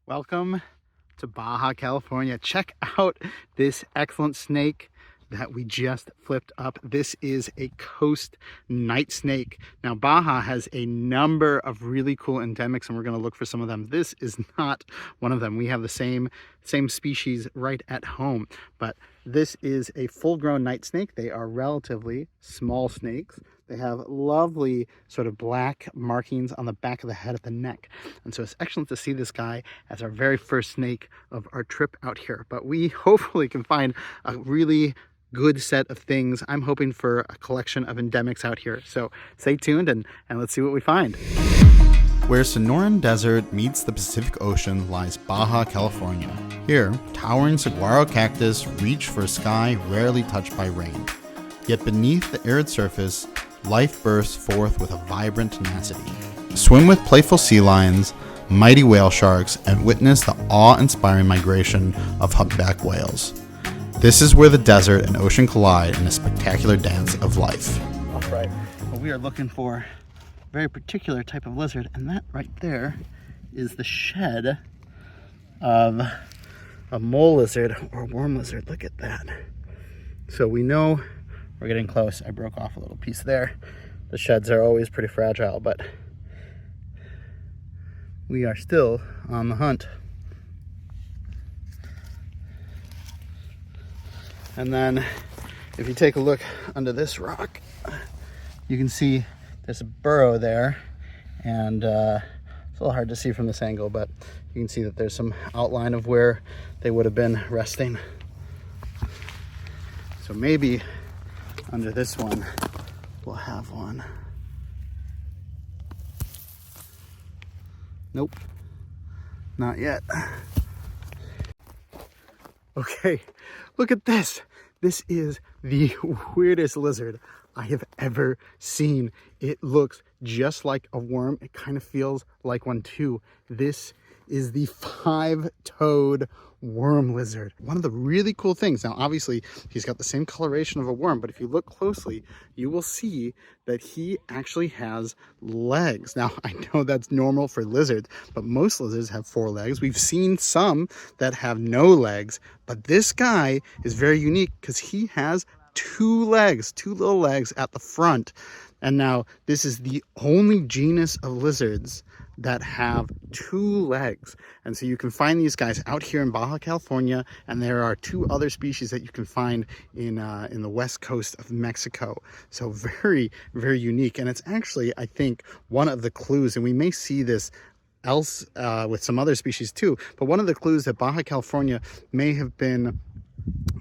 Welcome to Baja, California. Check out this excellent snake that we just flipped up. This is a coast night snake. Now, Baja has a number of really cool endemics, and we're going to look for some of them. This is not one of them. We have the same species right at home, but this is a full-grown night snake. They are relatively small snakes. They have lovely sort of black markings on the back of the head of the neck. And so it's excellent to see this guy as our very first snake of our trip out here. But we hopefully can find a really good set of things. I'm hoping for a collection of endemics out here. So stay tuned and let's see what we find. Where Sonoran Desert meets the Pacific Ocean lies Baja, California. Here, towering saguaro cactus reach for a sky rarely touched by rain. Yet beneath the arid surface, life bursts forth with a vibrant tenacity. Swim with playful sea lions, mighty whale sharks, and witness the awe-inspiring migration of humpback whales. This is where the desert and ocean collide in a spectacular dance of life. All right, well, we are looking for a very particular type of lizard, and that right there is the shed of a mole lizard or worm lizard. Look at that. So we know we're getting close. I broke off a little piece there. The sheds are always pretty fragile, but we are still on the hunt. And then if you take a look under this rock, you can see there's a burrow there, and it's a little hard to see from this angle, but you can see that there's some outline of where they would have been resting. So maybe under this one we'll have one. Nope, not yet. Okay, look at this. This is the weirdest lizard I have ever seen. It looks just like a worm. It kind of feels like one too. This is the five-toed worm lizard. One of the really cool things, now obviously he's got the same coloration of a worm, but if you look closely, you will see that he actually has legs. Now, I know that's normal for lizards, but most lizards have 4 legs. We've seen some that have no legs, but this guy is very unique because he has 2 legs, 2 little legs at the front. And now this is the only genus of lizards that have 2 legs. And so you can find these guys out here in Baja, California, and there are 2 other species that you can find in the west coast of Mexico. So very, very unique. And it's actually, I think, one of the clues, and we may see this else with some other species too, but one of the clues that Baja, California may have been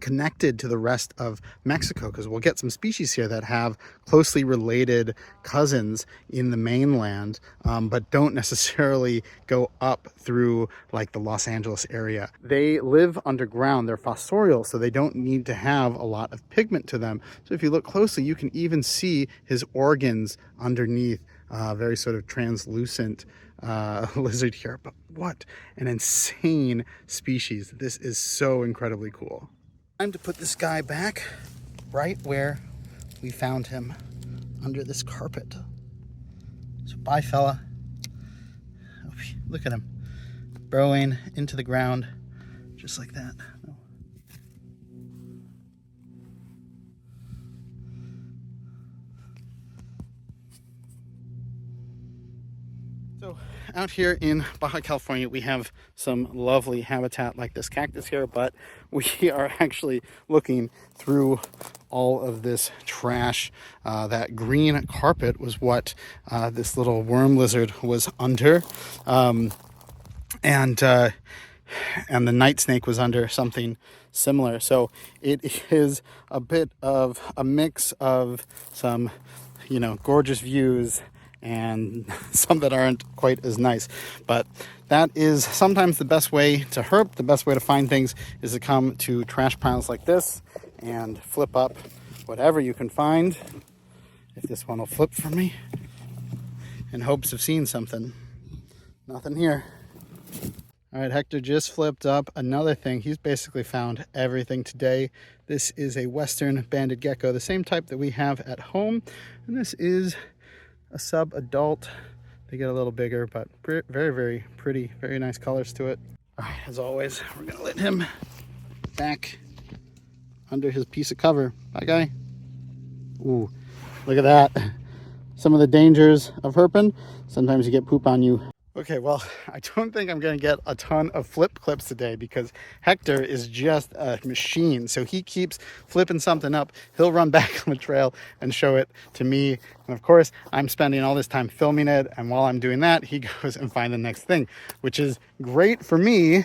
connected to the rest of Mexico, because we'll get some species here that have closely related cousins in the mainland, but don't necessarily go up through like the Los Angeles area. They live underground. They're fossorial, so they don't need to have a lot of pigment to them. So if you look closely, you can even see his organs underneath. Very sort of translucent lizard here. But what an insane species. This is so incredibly cool. Time to put this guy back right where we found him, under this carpet. So bye, fella. Look at him burrowing into the ground just like that. So out here in Baja, California, we have some lovely habitat like this cactus here, but we are actually looking through all of this trash. That green carpet was what this little worm lizard was under. And the night snake was under something similar. So it is a bit of a mix of some, gorgeous views and some that aren't quite as nice. But that is sometimes the best way to herp. The best way to find things is to come to trash piles like this and flip up whatever you can find. If this one will flip for me, in hopes of seeing something. Nothing here. All right, Hector just flipped up another thing. He's basically found everything today. This is a western banded gecko, the same type that we have at home. And this is a sub-adult They get a little bigger, but very, very pretty. Very nice colors to it. All right, as always, we're gonna let him back under his piece of cover. Bye, guy. Ooh, look at that. Some of the dangers of herping. Sometimes you get poop on you. Okay, well, I don't think I'm going to get a ton of flip clips today because Hector is just a machine. So he keeps flipping something up. He'll run back on the trail and show it to me. And of course, I'm spending all this time filming it. And while I'm doing that, he goes and finds the next thing, which is great for me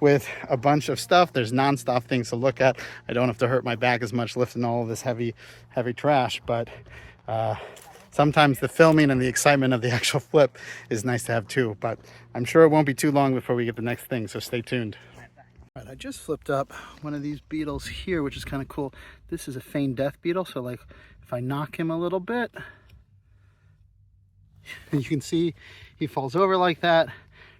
with a bunch of stuff. There's nonstop things to look at. I don't have to hurt my back as much lifting all of this heavy trash, but sometimes the filming and the excitement of the actual flip is nice to have too, but I'm sure it won't be too long before we get the next thing, so stay tuned. All right, I just flipped up one of these beetles here, which is kind of cool. This is a feigned death beetle, so like if I knock him a little bit, you can see he falls over like that,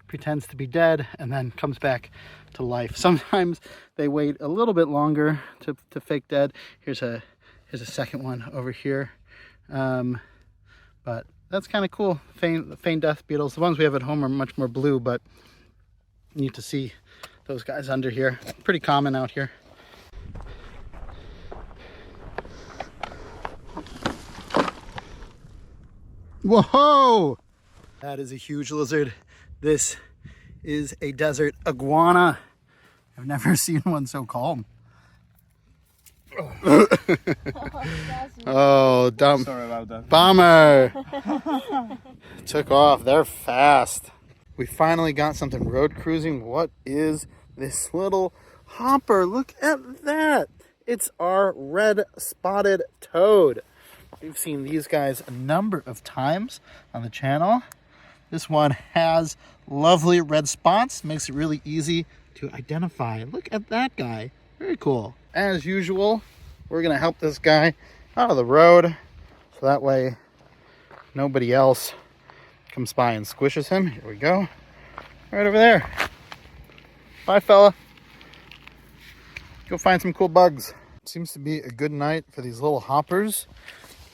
pretends to be dead, and then comes back to life. Sometimes they wait a little bit longer to fake dead. Here's a second one over here. But that's kind of cool. Feigned death beetles. The ones we have at home are much more blue, but you need to see those guys under here. Pretty common out here. Whoa! That is a huge lizard. This is a desert iguana. I've never seen one so calm. Oh, dumb. Sorry about that. Bummer. Took off. They're fast. We finally got something road cruising. What is this little hopper? Look at that. It's our red spotted toad. We've seen these guys a number of times on the channel. This one has lovely red spots. Makes it really easy to identify. Look at that guy. Very cool. As usual, we're going to help this guy out of the road so that way nobody else comes by and squishes him. Here we go. Right over there. Bye, fella. Go find some cool bugs. Seems to be a good night for these little hoppers.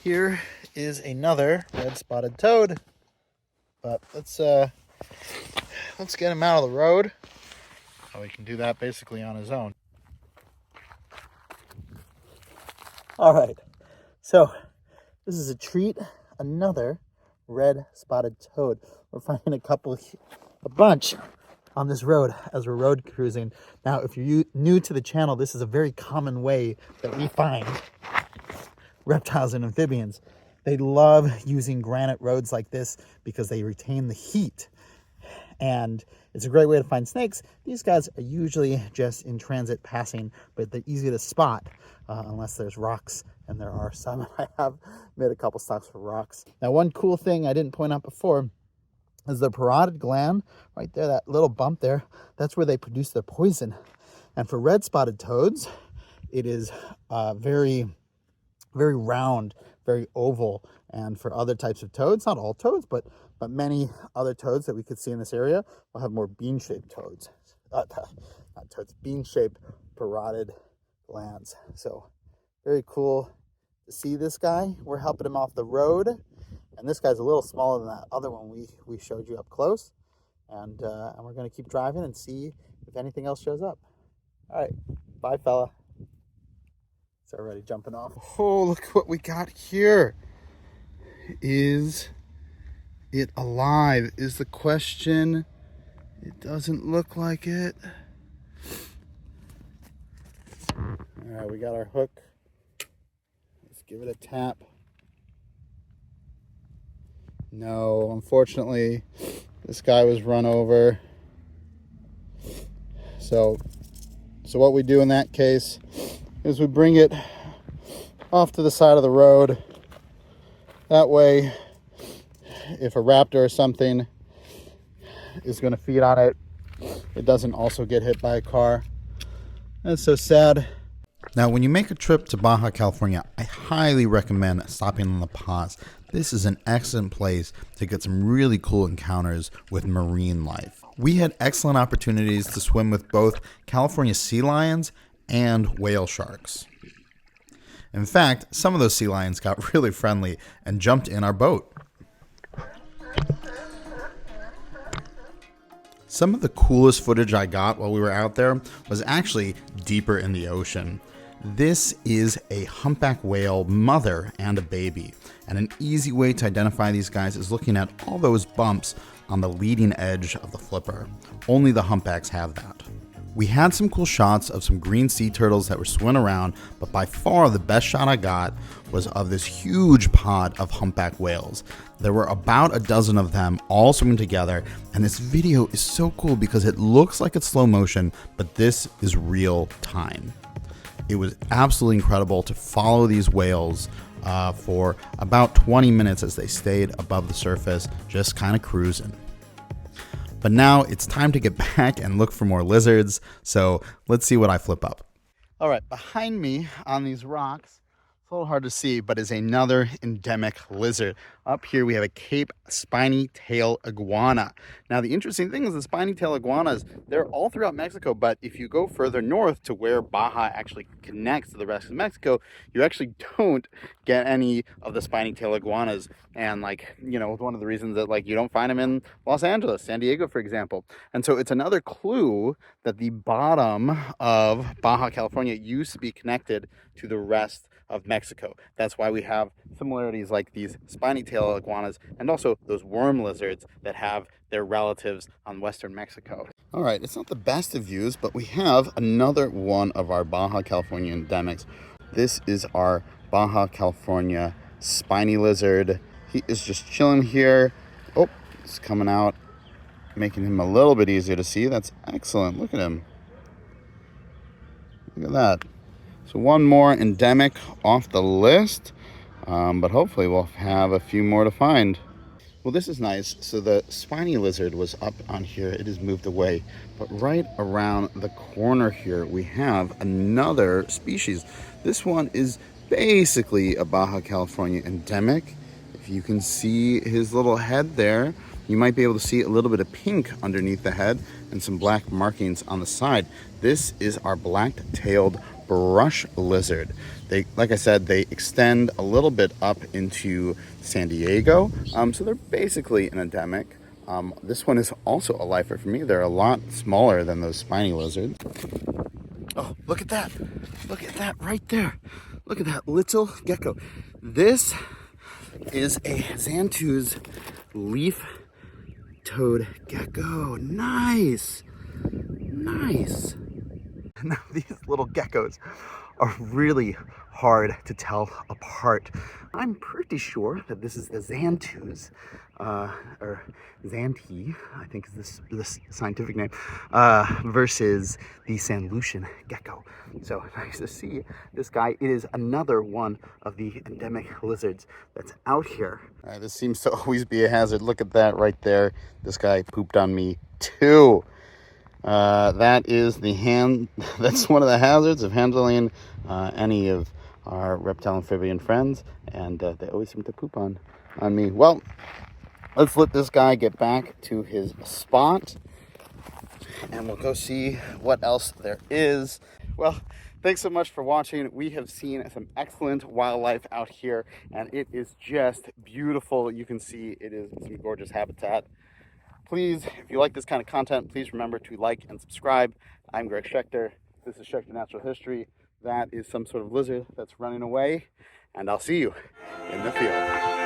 Here is another red-spotted toad. But let's get him out of the road. Oh, he can do that basically on his own. All right, so this is a treat. Another red-spotted toad. We're finding a bunch on this road as we're road cruising. Now, if you're new to the channel, this is a very common way that we find reptiles and amphibians. They love using granite roads like this because they retain the heat. And it's a great way to find snakes. These guys are usually just in transit passing, but they're easy to spot unless there's rocks, and there are some. I have made a couple stops for rocks. Now, one cool thing I didn't point out before is the parotid gland right there, that little bump there. That's where they produce their poison. And for red-spotted toads, it is very, very round, very oval. And for other types of toads, not all toads, but many other toads that we could see in this area will have more bean-shaped toads. Not toads, bean-shaped parotid glands. So very cool to see this guy. We're helping him off the road. And this guy's a little smaller than that other one we showed you up close. And we're going to keep driving and see if anything else shows up. All right. Bye, fella. It's already jumping off. Oh, look what we got here. Is it alive? Is the question. It doesn't look like it. All right, we got our hook. Let's give it a tap. No, unfortunately, this guy was run over. So what we do in that case is we bring it off to the side of the road. That way, if a raptor or something is going to feed on it, it doesn't also get hit by a car. That's so sad. Now, when you make a trip to Baja, California, I highly recommend stopping on La Paz. This is an excellent place to get some really cool encounters with marine life. We had excellent opportunities to swim with both California sea lions and whale sharks. In fact, some of those sea lions got really friendly and jumped in our boat. Some of the coolest footage I got while we were out there was actually deeper in the ocean. This is a humpback whale mother and a baby, and an easy way to identify these guys is looking at all those bumps on the leading edge of the flipper. Only the humpbacks have that. We had some cool shots of some green sea turtles that were swimming around, but by far the best shot I got was of this huge pod of humpback whales. There were about a dozen of them all swimming together, and this video is so cool because it looks like it's slow motion, but this is real time. It was absolutely incredible to follow these whales for about 20 minutes as they stayed above the surface, just kind of cruising. But now it's time to get back and look for more lizards, so let's see what I flip up. All right, behind me on these rocks, it's a little hard to see, but is another endemic lizard. Up here we have a Cape spiny-tailed iguana. Now the interesting thing is the spiny-tailed iguanas, they're all throughout Mexico, but if you go further north to where Baja actually connects to the rest of Mexico, you actually don't get any of the spiny-tailed iguanas. And one of the reasons that you don't find them in Los Angeles, San Diego, for example. And so it's another clue that the bottom of Baja California used to be connected to the rest of Mexico. That's why we have similarities like these spiny-tailed iguanas and also those worm lizards that have their relatives on western Mexico. All right, it's not the best of views, but we have another one of our Baja California endemics. This is our Baja California spiny lizard. He is just chilling here. Oh, it's coming out, making him a little bit easier to see. That's excellent. Look at him. Look at that. So one more endemic off the list, but hopefully we'll have a few more to find. Well, this is nice. So the spiny lizard was up on here. It has moved away. But right around the corner here, we have another species. This one is basically a Baja California endemic. If you can see his little head there, you might be able to see a little bit of pink underneath the head and some black markings on the side. This is our black-tailed brush lizard. They, like I said, they extend a little bit up into San Diego, so they're basically an endemic. This one is also a lifer for me. They're a lot smaller than those spiny lizards. Oh, look at that. Look at that right there. Look at that little gecko. This is a Xanthus leaf-toed gecko. Nice. Nice. Now these little geckos are really hard to tell apart. I'm pretty sure that this is the Xanthus, or Xanthi, I think is this scientific name, versus the San Lucian gecko. So nice to see this guy. It is another one of the endemic lizards that's out here. All right, this seems to always be a hazard. Look at that right there. This guy pooped on me too. That is that's one of the hazards of handling any of our reptile amphibian friends, and they always seem to poop on me. Well, let's let this guy get back to his spot, and we'll go see what else there is. Well, thanks so much for watching. We have seen some excellent wildlife out here, and it is just beautiful. You can see it is some gorgeous habitat. Please, if you like this kind of content, please remember to like and subscribe. I'm Greg Schechter. This is Schechter Natural History. That is some sort of lizard that's running away, and I'll see you in the field.